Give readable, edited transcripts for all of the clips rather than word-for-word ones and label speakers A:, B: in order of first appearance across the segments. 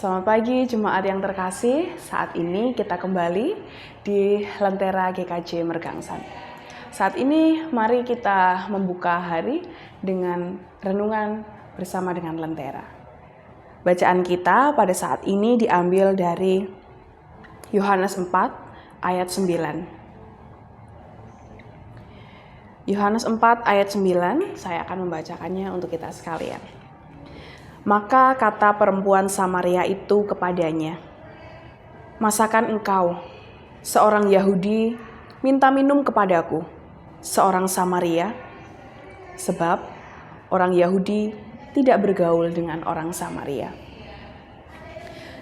A: Selamat pagi jemaat yang terkasih. Saat ini kita kembali di Lentera GKJ Mergangsan. Saat ini mari kita membuka hari dengan renungan bersama dengan Lentera. Bacaan kita pada saat ini diambil dari Yohanes 4 ayat 9. Yohanes 4 ayat 9, saya akan membacakannya untuk kita sekalian. Maka kata perempuan Samaria itu kepadanya, "Masakan engkau, seorang Yahudi, minta minum kepadaku, seorang Samaria? Sebab orang Yahudi tidak bergaul dengan orang Samaria."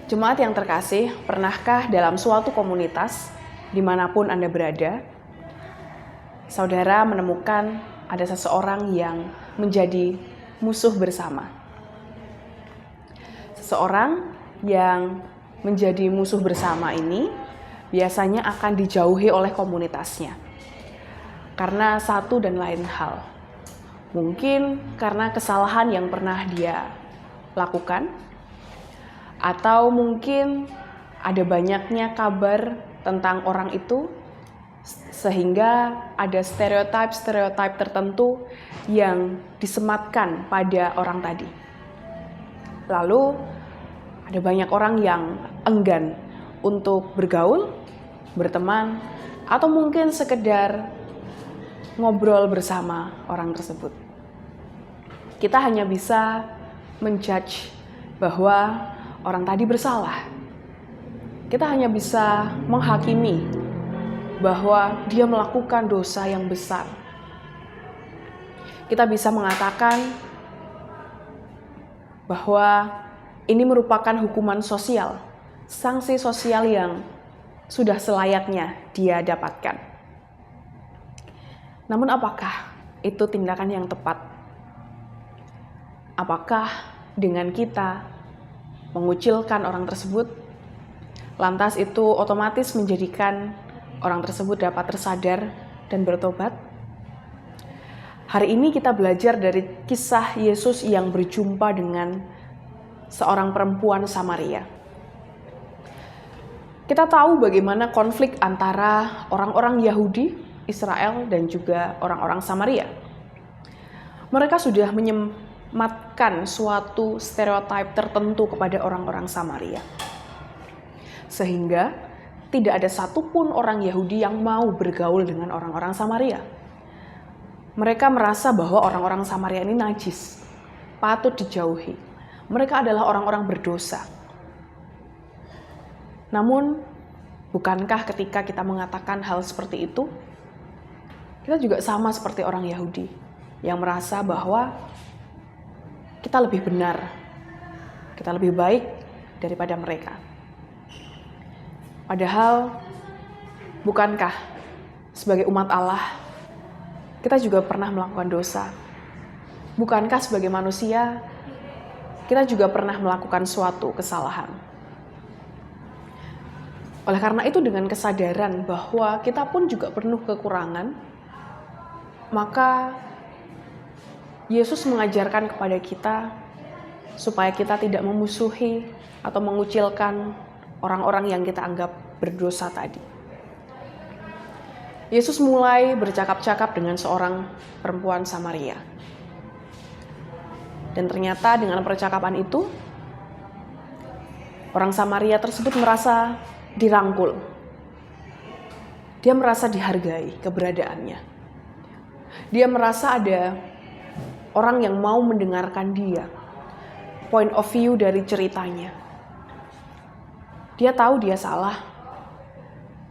A: Jemaat yang terkasih, pernahkah dalam suatu komunitas, dimanapun Anda berada, saudara menemukan ada seseorang yang menjadi musuh bersama? Seseorang yang menjadi musuh bersama ini biasanya akan dijauhi oleh komunitasnya karena satu dan lain hal. Mungkin karena kesalahan yang pernah dia lakukan, atau mungkin ada banyaknya kabar tentang orang itu sehingga ada stereotip tertentu yang disematkan pada orang tadi. Lalu ada banyak orang yang enggan untuk bergaul, berteman, atau mungkin sekedar ngobrol bersama orang tersebut. Kita hanya bisa menjudge bahwa orang tadi bersalah. Kita hanya bisa menghakimi bahwa dia melakukan dosa yang besar. Kita bisa mengatakan bahwa ini merupakan hukuman sosial, sanksi sosial yang sudah selayaknya dia dapatkan. Namun apakah itu tindakan yang tepat? Apakah dengan kita mengucilkan orang tersebut, lantas itu otomatis menjadikan orang tersebut dapat tersadar dan bertobat? Hari ini kita belajar dari kisah Yesus yang berjumpa dengan seorang perempuan Samaria. Kita tahu bagaimana konflik antara orang-orang Yahudi, Israel, dan juga orang-orang Samaria. Mereka sudah menyematkan suatu stereotip tertentu kepada orang-orang Samaria. Sehingga tidak ada satupun orang Yahudi yang mau bergaul dengan orang-orang Samaria. Mereka merasa bahwa orang-orang Samaria ini najis, patut dijauhi. Mereka adalah orang-orang berdosa. Namun, bukankah ketika kita mengatakan hal seperti itu, kita juga sama seperti orang Yahudi yang merasa bahwa kita lebih benar, kita lebih baik daripada mereka. Padahal, bukankah sebagai umat Allah, kita juga pernah melakukan dosa? Bukankah sebagai manusia, kita juga pernah melakukan suatu kesalahan? Oleh karena itu, dengan kesadaran bahwa kita pun juga penuh kekurangan, maka Yesus mengajarkan kepada kita supaya kita tidak memusuhi atau mengucilkan orang-orang yang kita anggap berdosa tadi. Yesus mulai bercakap-cakap dengan seorang perempuan Samaria. Dan ternyata dengan percakapan itu, orang Samaria tersebut merasa dirangkul. Dia merasa dihargai keberadaannya. Dia merasa ada orang yang mau mendengarkan dia, point of view dari ceritanya. Dia tahu dia salah,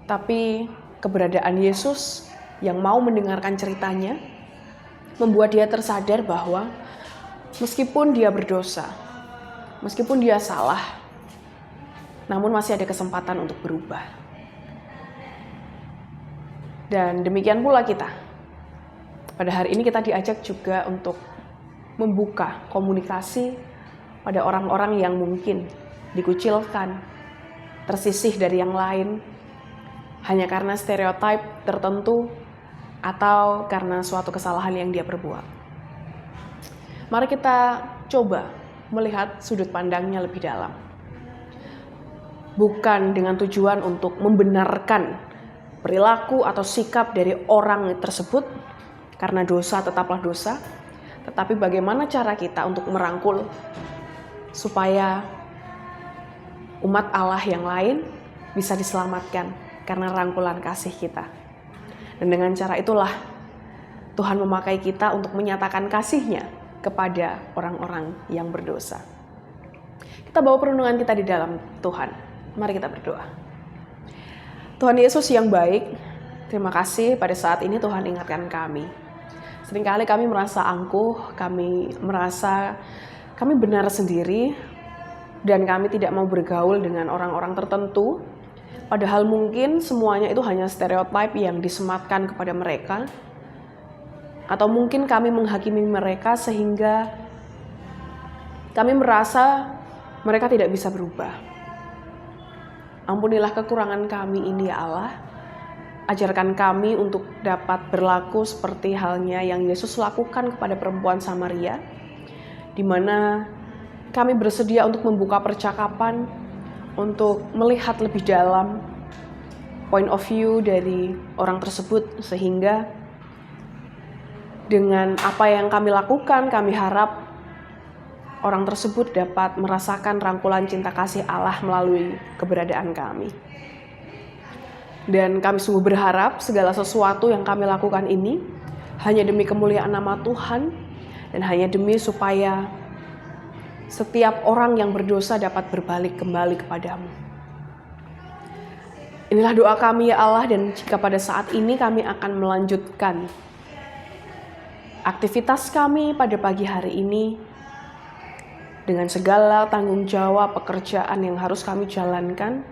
A: tapi keberadaan Yesus yang mau mendengarkan ceritanya membuat dia tersadar bahwa meskipun dia berdosa, meskipun dia salah, namun masih ada kesempatan untuk berubah. Dan demikian pula kita. Pada hari ini kita diajak juga untuk membuka komunikasi pada orang-orang yang mungkin dikucilkan, tersisih dari yang lain, hanya karena stereotip tertentu atau karena suatu kesalahan yang dia perbuat. Mari kita coba melihat sudut pandangnya lebih dalam. bukan dengan tujuan untuk membenarkan perilaku atau sikap dari orang tersebut, karena dosa tetaplah dosa, tetapi bagaimana cara kita untuk merangkul supaya umat Allah yang lain bisa diselamatkan karena rangkulan kasih kita. Dan dengan cara itulah Tuhan memakai kita untuk menyatakan kasih-Nya kepada orang-orang yang berdosa. Kita bawa perenungan kita di dalam Tuhan. Mari kita berdoa. Tuhan Yesus yang baik, terima kasih pada saat ini Tuhan ingatkan kami. Seringkali kami merasa angkuh, kami merasa kami benar sendiri, dan kami tidak mau bergaul dengan orang-orang tertentu. Padahal mungkin semuanya itu hanya stereotip yang disematkan kepada mereka. Atau mungkin kami menghakimi mereka sehingga kami merasa mereka tidak bisa berubah. Ampunilah kekurangan kami ini ya Allah. Ajarkan kami untuk dapat berlaku seperti halnya yang Yesus lakukan kepada perempuan Samaria, di mana kami bersedia untuk membuka percakapan, untuk melihat lebih dalam point of view dari orang tersebut, sehingga dengan apa yang kami lakukan, kami harap orang tersebut dapat merasakan rangkulan cinta kasih Allah melalui keberadaan kami. Dan kami sungguh berharap segala sesuatu yang kami lakukan ini hanya demi kemuliaan nama Tuhan, dan hanya demi supaya setiap orang yang berdosa dapat berbalik kembali kepadamu. Inilah doa kami ya Allah, dan jika pada saat ini kami akan melanjutkan aktivitas kami pada pagi hari ini dengan segala tanggung jawab pekerjaan yang harus kami jalankan,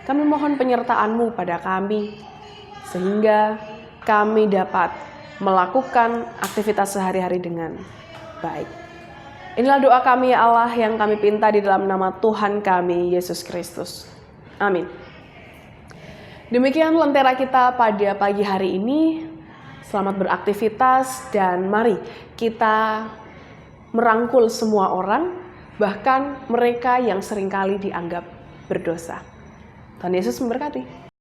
A: kami mohon penyertaan-Mu pada kami, sehingga kami dapat melakukan aktivitas sehari-hari dengan baik. Inilah doa kami ya Allah yang kami pinta di dalam nama Tuhan kami, Yesus Kristus. Amin. Demikian lentera kita pada pagi hari ini. Selamat beraktivitas dan mari kita merangkul semua orang, bahkan mereka yang seringkali dianggap berdosa. Tuhan Yesus memberkati.